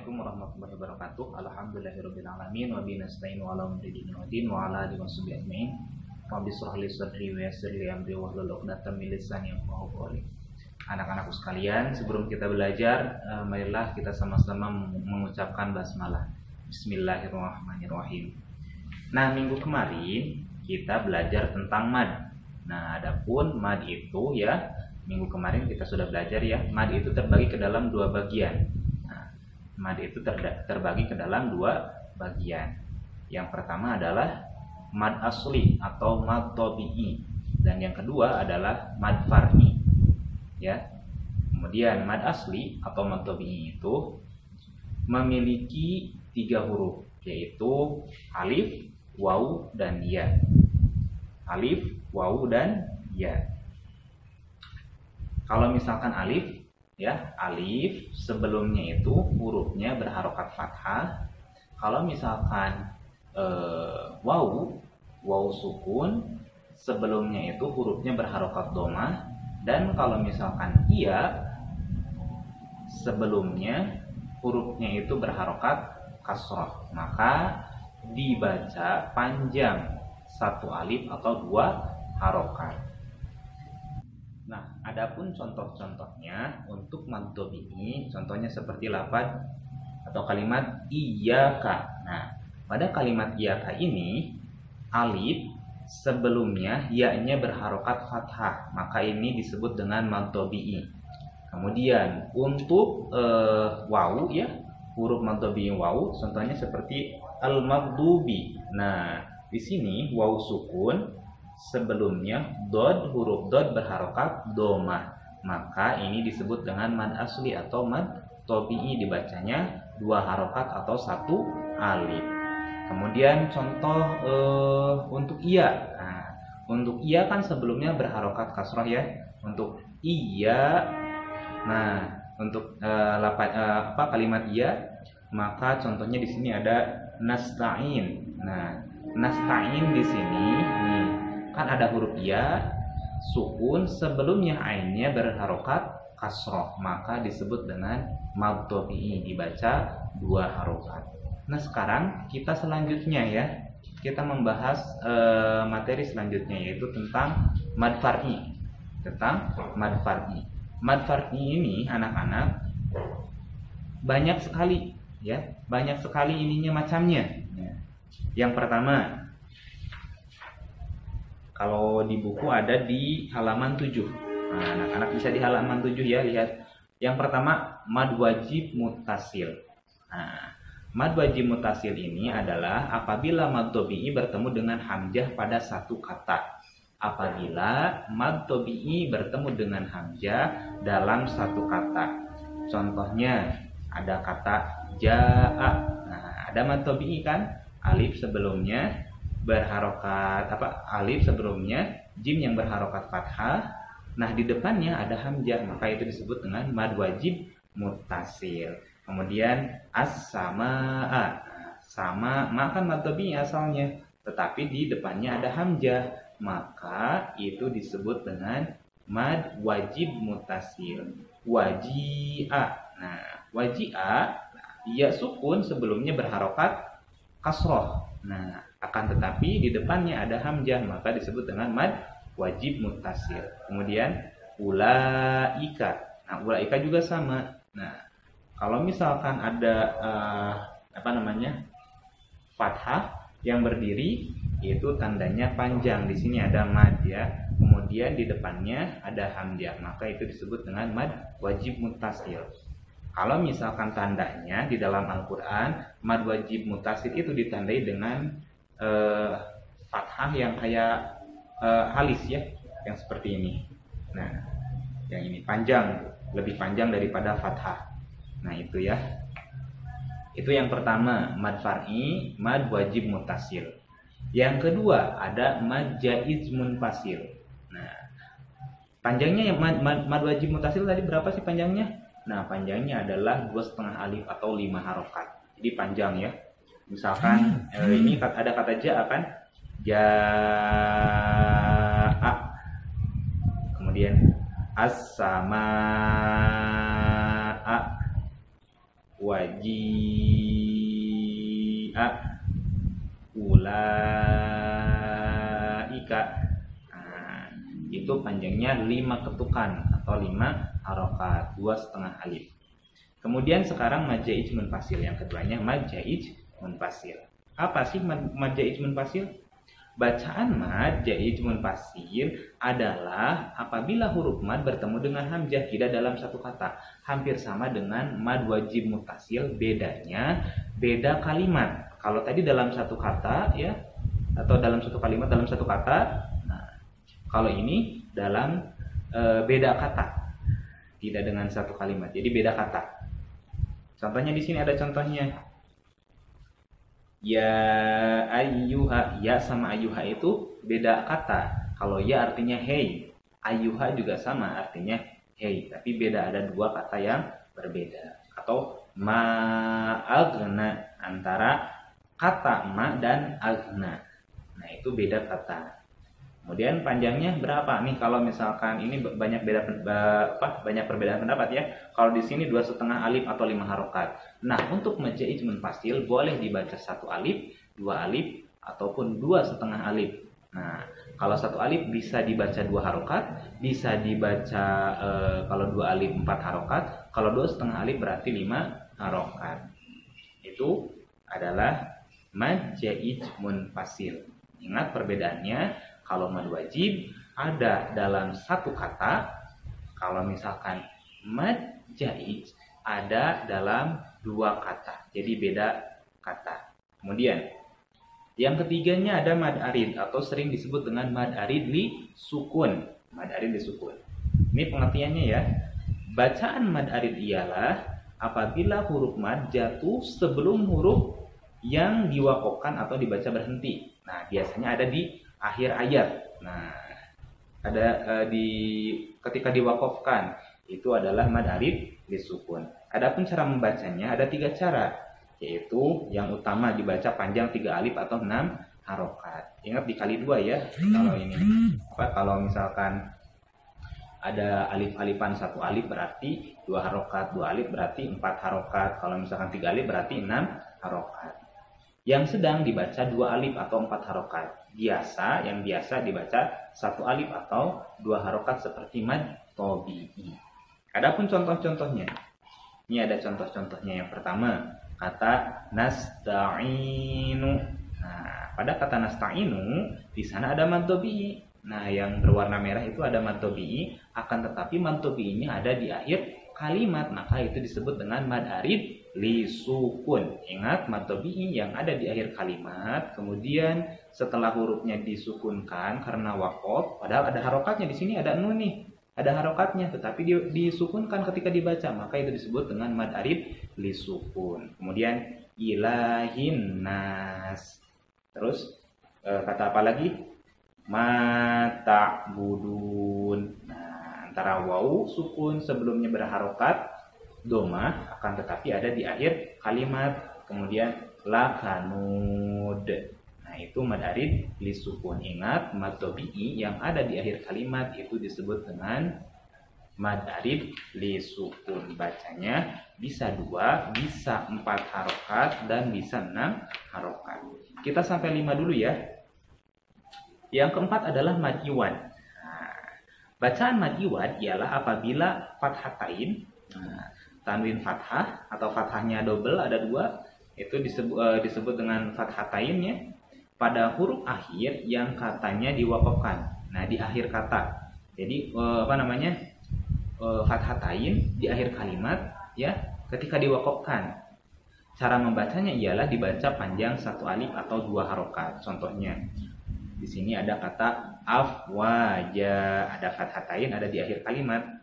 Assalamualaikum warahmatullahi wabarakatuh. Alhamdulillahirabbil alamin wa bihi nasta'inu ala umuri dunya waddin wa ala alihi washabihi ajmain. Rabbi shrah li sadri wa yassir li amri wahlul 'uqdatam min lisani yafqahu qawli. Anak-anakku sekalian, sebelum kita belajar, marilah kita sama-sama mengucapkan basmalah. Bismillahirrahmanirrahim. Nah, minggu kemarin kita belajar tentang mad. Nah, adapun mad itu ya, minggu kemarin kita sudah belajar ya, mad itu terbagi ke dalam dua bagian. Mad itu terbagi ke dalam dua bagian. Yang pertama adalah mad asli atau mad tabi'i, dan yang kedua adalah mad far'i. Ya. Kemudian mad asli atau mad tabi'i itu memiliki 3 huruf, yaitu alif, waw, dan ya. Alif, waw, dan ya. Kalau misalkan alif, ya, alif sebelumnya itu hurufnya berharokat fathah. Kalau misalkan waw sukun sebelumnya itu hurufnya berharokat domah. Dan kalau misalkan iya sebelumnya hurufnya itu berharokat kasroh, maka dibaca panjang satu alif atau 2 harokat. Nah, adapun contoh-contohnya untuk mad tabi'i, contohnya seperti lafaz atau kalimat iyyaka. Nah, pada kalimat iyyaka ini alif sebelumnya ya-nya berharokat fathah, maka ini disebut dengan mad tabi'i. Kemudian untuk waw ya, huruf mad tabi'i waw, contohnya seperti al-maghdubi. Nah, di sini waw sukun sebelumnya huruf dod berharokat domah, maka ini disebut dengan mad asli atau mad tabi'i, dibacanya 2 harokat atau 1 alif. Kemudian contoh untuk iya. Nah, untuk iya kan sebelumnya berharokat kasroh ya, untuk iya. Nah, untuk kalimat iya, maka contohnya di sini ada nasta'in. Nah, nasta'in di sini nih, kan ada huruf ya sukun sebelumnya ainnya berharokat kasroh, maka disebut dengan mad tabi'i, dibaca 2 harokat. Nah, sekarang kita selanjutnya ya, kita membahas materi selanjutnya, yaitu tentang mad far'i. Mad far'i ini anak-anak banyak sekali ya, banyak sekali ininya macamnya. Yang pertama, kalau di buku ada di halaman 7. Nah, anak-anak bisa di halaman 7 ya, lihat. Yang pertama, mad wajib muttasil. Nah, mad wajib muttasil ini adalah apabila mad tabi'i bertemu dengan hamzah pada satu kata. Apabila mad tabi'i bertemu dengan hamzah dalam satu kata. Contohnya ada kata ja'a. Nah, ada mad tabi'i kan? Alif sebelumnya berharokat alif sebelumnya jim yang berharokat fathah. Nah, di depannya ada hamzah, maka itu disebut dengan mad wajib muttasil. Kemudian as-samaa. Sama makan mad tabi'i asalnya, tetapi di depannya ada hamzah, maka itu disebut dengan mad wajib muttasil. Waji'a. Nah, waji'a ya sukun sebelumnya berharokat kasroh. Nah, akan tetapi di depannya ada hamzah, maka disebut dengan mad wajib muttasil. Kemudian ulaika. Nah, ulaika juga sama. Nah, kalau misalkan ada fathah yang berdiri, itu tandanya panjang. Di sini ada mad ya. Kemudian di depannya ada hamzah, maka itu disebut dengan mad wajib muttasil. Kalau misalkan tandanya di dalam Al-Qur'an, mad wajib muttasil itu ditandai dengan fathah yang kayak halis ya, yang seperti ini. Nah, yang ini panjang, lebih panjang daripada fathah. Nah, itu ya. Itu yang pertama, mad far'i, mad wajib muttasil. Yang kedua ada mad jaiz munfasil. Nah, panjangnya yang mad wajib muttasil tadi berapa sih panjangnya? Nah, panjangnya adalah 2,5 alif atau 5 harokat. Jadi panjang ya. Misalkan ini ada kata ja'a kan? Ja'a. Kemudian as-samaa. waji'a, ulaika. Nah, itu panjangnya 5 ketukan atau 5 harokat, 2,5 alif. Kemudian sekarang mad jaij munfasil, yang keduanya mad jaij munfasil. Apa sih mad jaij munfasil? Bacaan mad jaij munfasil adalah apabila huruf mad bertemu dengan hamzah tidak dalam satu kata. Hampir sama dengan mad wajib muttasil, bedanya beda kalimat. Kalau tadi dalam satu kata ya, atau dalam satu kalimat dalam satu kata. Nah, kalau ini dalam beda kata, tidak dengan satu kalimat. Jadi beda kata. Contohnya di sini ada contohnya. Ya ayyuha, ya sama ayyuha itu beda kata. Kalau ya artinya hey, ayyuha juga sama artinya hey, tapi beda, ada 2 kata yang berbeda. Atau ma'agna, antara kata ma dan agna. Nah, itu beda kata. Kemudian panjangnya berapa nih? Kalau misalkan ini banyak perbedaan pendapat ya. Kalau di sini 2,5 alif atau 5 harokat. Nah, untuk mad jaij munfasil boleh dibaca 1 alif, 2 alif, ataupun 2,5 alif. Nah, kalau 1 alif bisa dibaca 2 harokat, bisa dibaca kalau 2 alif 4 harokat, kalau 2,5 alif berarti 5 harokat. Itu adalah mad jaij munfasil. Ingat perbedaannya. Kalau mad wajib ada dalam satu kata, kalau misalkan mad jaij ada dalam 2 kata, jadi beda kata. Kemudian yang ketiganya ada mad arid atau sering disebut dengan mad arid li sukun. Mad arid li sukun. Ini pengertiannya ya. Bacaan mad arid ialah apabila huruf mad jatuh sebelum huruf yang diwakofkan atau dibaca berhenti. Nah, biasanya ada di akhir ayat. Nah, ada ketika diwakofkan itu adalah mad arid lisukun. Adapun cara membacanya ada 3 cara, yaitu yang utama dibaca panjang 3 alif atau 6 harokat. Ingat dikali 2 ya. Kalau ini kalau misalkan ada alif-alifan 1 alif berarti 2 harokat, 2 alif berarti 4 harokat. Kalau misalkan 3 alif berarti 6 harokat. Yang sedang dibaca 2 alif atau 4 harokat. Yang biasa dibaca 1 alif atau 2 harokat seperti mad tabi'i. Adapun contoh-contohnya. Ini ada contoh-contohnya. Yang pertama, kata nasta'inu. Nah, pada kata nasta'inu di sana ada mad tabi'i. Nah, yang berwarna merah itu ada mad tabi'i, akan tetapi mad tabi'inya ada di akhir kalimat, maka itu disebut dengan mad arid li sukun. Ingat, mad tabi'i yang ada di akhir kalimat, kemudian setelah hurufnya disukunkan karena waqaf, padahal ada harokatnya di sini, ada nun nih, ada harokatnya, tetapi disukunkan ketika dibaca, maka itu disebut dengan mad arid li sukun. Kemudian ilahin nas. Terus kata apa lagi? Mata budun. Nah, antara wawu sukun sebelumnya berharokat domah, akan tetapi ada di akhir kalimat. Kemudian lakanud. Nah, itu mad arid li sukun. Ingat, mad tabi'i yang ada di akhir kalimat itu disebut dengan mad arid li sukun. Bacanya bisa 2, bisa 4 harokat, dan bisa 6 harokat. Kita sampai 5 dulu ya. Yang keempat adalah mad iwad. Nah, bacaan mad iwad ialah apabila fathatain, tanwin fathah atau fathahnya double ada 2, itu disebut dengan fathatain ya, pada huruf akhir yang katanya diwakafkan. Nah, di akhir kata. Jadi fathatain di akhir kalimat ya, ketika diwakafkan. Cara membacanya ialah dibaca panjang 1 alif atau 2 harokat. Contohnya di sini ada kata afwaja, ada fathatain ada di akhir kalimat.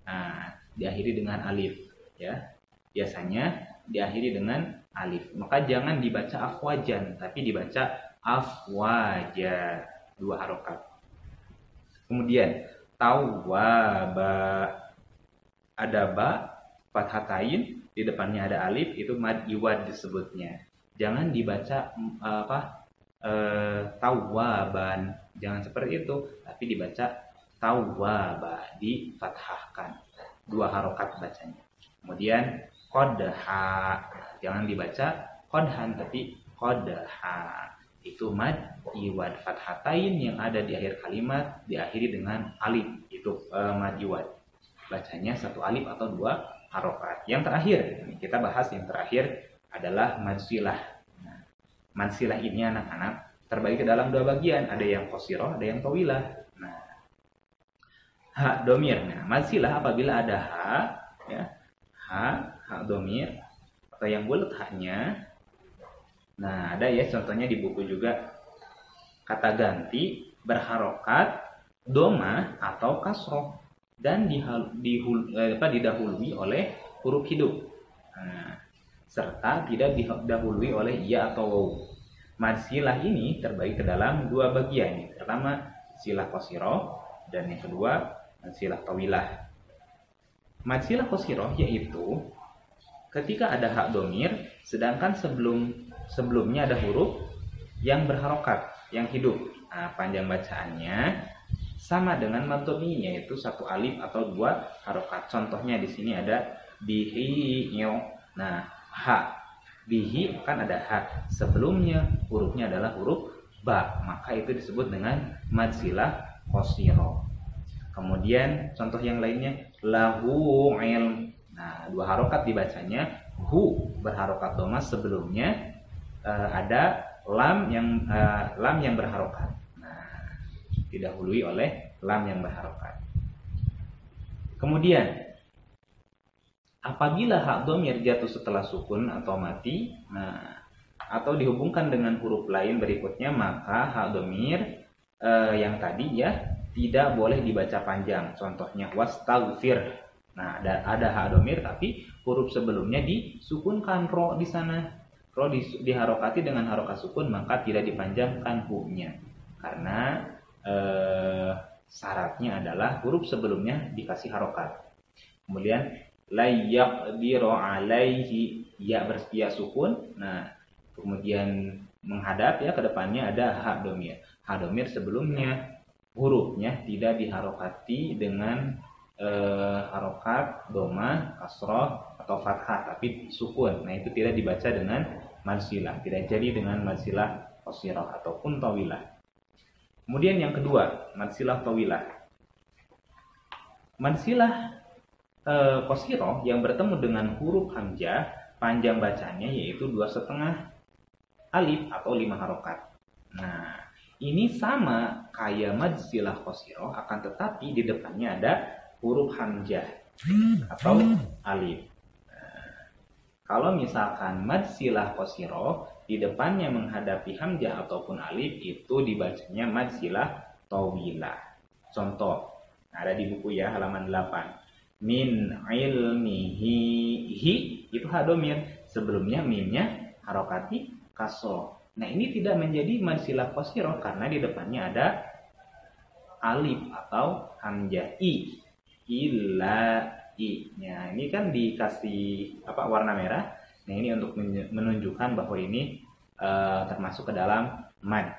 Nah, diakhiri dengan alif ya. Biasanya diakhiri dengan alif. Maka jangan dibaca afwajan, tapi dibaca afwaja, 2 harokat. Kemudian tawwaba, ada ba, fathatain, di depannya ada alif, itu mad iwad disebutnya. Jangan dibaca tawwaban, jangan seperti itu, tapi dibaca tawwaba, difathahkan, 2 harokat bacanya. Kemudian qadha. Jangan dibaca qadhan tapi qadha. Itu mad iwad fathatain yang ada di akhir kalimat diakhiri dengan alif. Itu mad iwad. Bacanya satu alif atau dua harokat. Yang terakhir, kita bahas yang terakhir adalah mad silah. Nah, mad silah ini anak-anak terbagi ke dalam dua bagian. Ada yang qasirah, ada yang tawilah. Nah, ha domir. Nah, mad silah apabila ada ha, ya, ha domir atau yang bulat haknya. Nah, ada ya contohnya di buku juga. Kata ganti berharokat doma atau kasroh dan didahului oleh huruf hidup. Nah, serta tidak didahului oleh ya atau waw. Mad silah ini terbagi ke dalam dua bagian. Yang pertama silah qasirah dan yang kedua mad silah tawilah. Mad silah qasirah yaitu ketika ada hak domir sedangkan sebelumnya ada huruf yang berharokat, yang hidup. Nah, panjang bacaannya sama dengan mad dhammi, yaitu satu alif atau dua harokat. Contohnya di sini ada bihi, nah ha, bihi kan ada ha, sebelumnya hurufnya adalah huruf ba, maka itu disebut dengan mad silah qasirah. Kemudian contoh yang lainnya lahu ilm. Nah, dua harokat dibacanya, hu berharokat doma, sebelumnya ada lam yang berharokat. Nah, didahului oleh lam yang berharokat. Kemudian apabila hak dhamir jatuh setelah sukun atau mati, nah, atau dihubungkan dengan huruf lain berikutnya, maka hak dhamir yang tadi ya tidak boleh dibaca panjang. Contohnya wastaghfir. Nah, ada hak dhamir tapi huruf sebelumnya disukunkan, ro di sana. Ro diharokati dengan harokat sukun, maka tidak dipanjangkan hu-nya. Karena syaratnya adalah huruf sebelumnya dikasih harokat. Kemudian la yaqdiru alaihi, ya sukun. Nah, kemudian menghadap ya ke depannya ada hak dhamir. Hak dhamir sebelumnya hurufnya tidak diharokati dengan harokat doma, kasroh atau fathah, tapi sukun. Nah, itu tidak dibaca dengan mad silah, tidak jadi dengan mad silah qasirah ataupun tawilah. Kemudian yang kedua, mad silah tawilah. Mad silah qasirah yang bertemu dengan huruf hamzah, panjang bacanya yaitu 2,5 alif atau 5 harokat. Nah, ini sama kayak mad silah qasirah, akan tetapi di depannya ada huruf hamzah atau alif. Nah, kalau misalkan mad silah qasirah di depannya menghadapi hamzah ataupun alif, itu dibacanya mad silah tawilah. Contoh, ada di buku ya halaman 8. Min ilmihi, hi itu ha dhamir, sebelumnya mimnya harokati kasroh. Nah, ini tidak menjadi mad silah qasirah karena di depannya ada alif atau hamzah i. Illa i-nya ini kan dikasih warna merah. Nah, ini untuk menunjukkan bahwa ini termasuk ke dalam mad.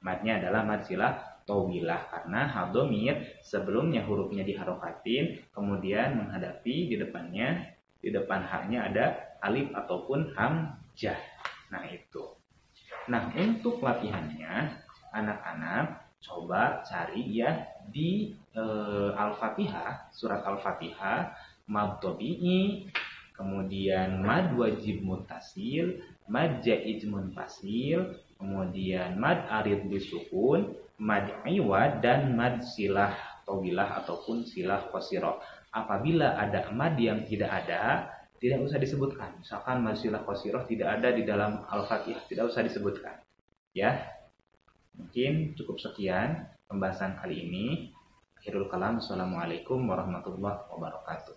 Madnya adalah mad silah tawilah karena hak dhamir sebelumnya hurufnya diharokatin, kemudian menghadapi di depan haknya ada alif ataupun hamzah. Nah, itu. Nah, untuk latihannya anak-anak coba cari ya di Al-Fatihah, surat Al-Fatihah, mad tabi'i, kemudian mad wajib muttasil, mad jaiz munfasil, kemudian mad arid bisukun, mad iwad, dan mad silah tawilah ataupun silah qasirah. Apabila ada mad yang tidak ada, tidak usah disebutkan. Misalkan mad silah qasirah tidak ada di dalam Al-Fatihah, tidak usah disebutkan. Ya. Mungkin cukup sekian pembahasan kali ini. Akhirul kalam. Assalamualaikum warahmatullahi wabarakatuh.